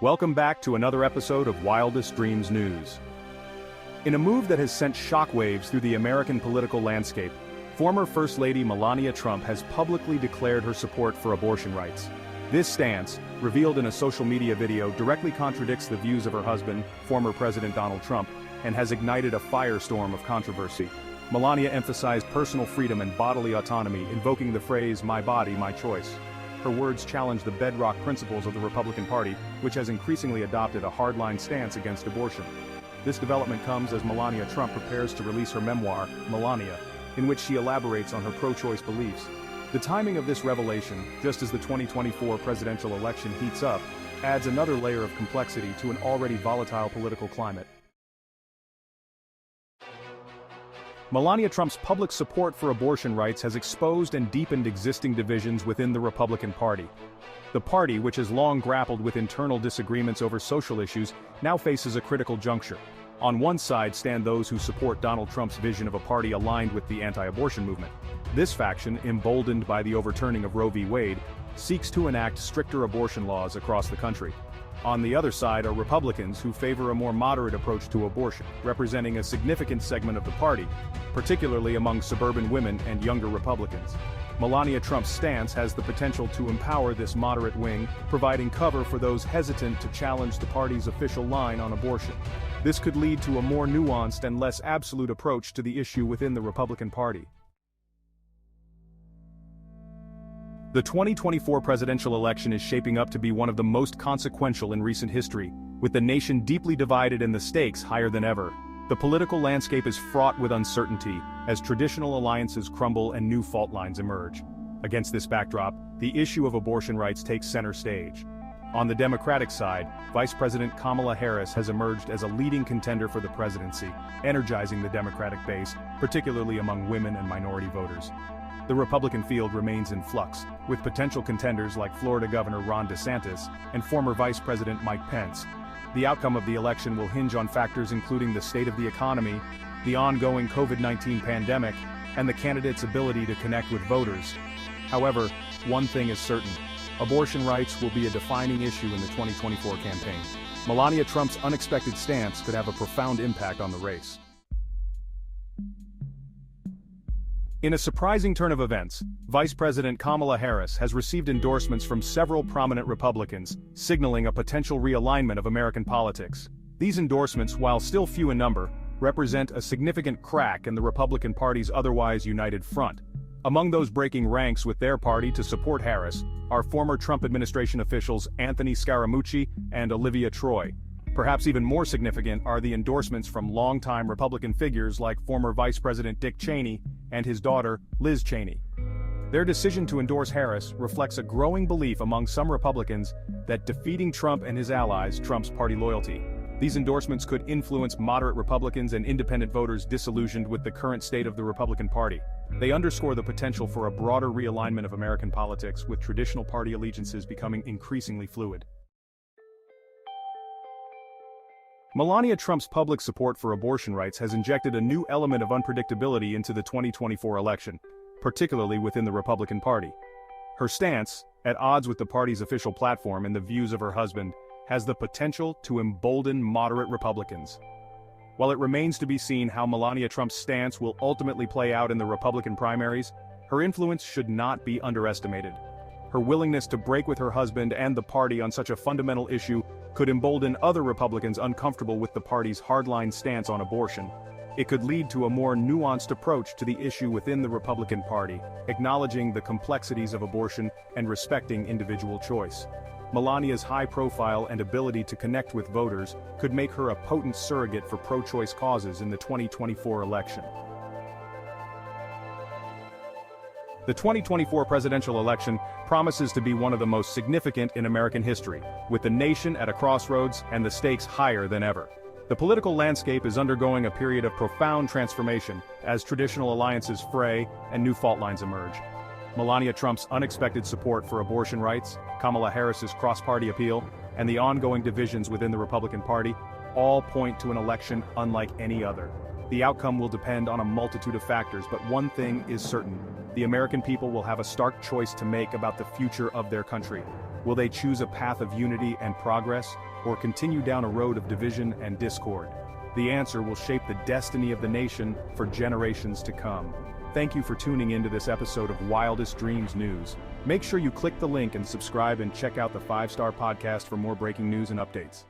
Welcome back to another episode of Wildest Dreams News. In a move that has sent shockwaves through the American political landscape, former First Lady Melania Trump has publicly declared her support for abortion rights. This stance, revealed in a social media video, directly contradicts the views of her husband, former President Donald Trump, and has ignited a firestorm of controversy. Melania emphasized personal freedom and bodily autonomy, invoking the phrase, "my body, my choice." Her words challenge the bedrock principles of the Republican Party, which has increasingly adopted a hardline stance against abortion. This development comes as Melania Trump prepares to release her memoir, Melania, in which she elaborates on her pro-choice beliefs. The timing of this revelation, just as the 2024 presidential election heats up, adds another layer of complexity to an already volatile political climate. Melania Trump's public support for abortion rights has exposed and deepened existing divisions within the Republican Party. The party, which has long grappled with internal disagreements over social issues, now faces a critical juncture. On one side stand those who support Donald Trump's vision of a party aligned with the anti-abortion movement. This faction, emboldened by the overturning of Roe v. Wade, seeks to enact stricter abortion laws across the country. On the other side are Republicans who favor a more moderate approach to abortion, representing a significant segment of the party, particularly among suburban women and younger Republicans. Melania Trump's stance has the potential to empower this moderate wing, providing cover for those hesitant to challenge the party's official line on abortion. This could lead to a more nuanced and less absolute approach to the issue within the Republican Party. The 2024 presidential election is shaping up to be one of the most consequential in recent history, with the nation deeply divided and the stakes higher than ever. The political landscape is fraught with uncertainty, as traditional alliances crumble and new fault lines emerge. Against this backdrop, the issue of abortion rights takes center stage. On the Democratic side, Vice President Kamala Harris has emerged as a leading contender for the presidency, energizing the Democratic base, particularly among women and minority voters. The Republican field remains in flux, with potential contenders like Florida Governor Ron DeSantis and former Vice President Mike Pence. The outcome of the election will hinge on factors including the state of the economy, the ongoing COVID-19 pandemic, and the candidates' ability to connect with voters. However, one thing is certain: abortion rights will be a defining issue in the 2024 campaign. Melania Trump's unexpected stance could have a profound impact on the race. In a surprising turn of events, Vice President Kamala Harris has received endorsements from several prominent Republicans, signaling a potential realignment of American politics. These endorsements, while still few in number, represent a significant crack in the Republican Party's otherwise united front. Among those breaking ranks with their party to support Harris are former Trump administration officials Anthony Scaramucci and Olivia Troy. Perhaps even more significant are the endorsements from longtime Republican figures like former Vice President Dick Cheney and his daughter, Liz Cheney. Their decision to endorse Harris reflects a growing belief among some Republicans that defeating Trump and his allies trumps party loyalty. These endorsements could influence moderate Republicans and independent voters disillusioned with the current state of the Republican Party. They underscore the potential for a broader realignment of American politics, with traditional party allegiances becoming increasingly fluid. Melania Trump's public support for abortion rights has injected a new element of unpredictability into the 2024 election, particularly within the Republican Party. Her stance, at odds with the party's official platform and the views of her husband, has the potential to embolden moderate Republicans. While it remains to be seen how Melania Trump's stance will ultimately play out in the Republican primaries, her influence should not be underestimated. Her willingness to break with her husband and the party on such a fundamental issue could embolden other Republicans uncomfortable with the party's hardline stance on abortion. It could lead to a more nuanced approach to the issue within the Republican Party, acknowledging the complexities of abortion and respecting individual choice. Melania's high profile and ability to connect with voters could make her a potent surrogate for pro-choice causes in the 2024 election. The 2024 presidential election promises to be one of the most significant in American history, with the nation at a crossroads and the stakes higher than ever. The political landscape is undergoing a period of profound transformation as traditional alliances fray and new fault lines emerge. Melania Trump's unexpected support for abortion rights, Kamala Harris's cross-party appeal, and the ongoing divisions within the Republican Party all point to an election unlike any other. The outcome will depend on a multitude of factors, but one thing is certain: the American people will have a stark choice to make about the future of their country. Will they choose a path of unity and progress, or continue down a road of division and discord? The answer will shape the destiny of the nation for generations to come. Thank you for tuning into this episode of Wildest Dreams News. Make sure you click the link and subscribe and check out the 5-Star Podcast for more breaking news and updates.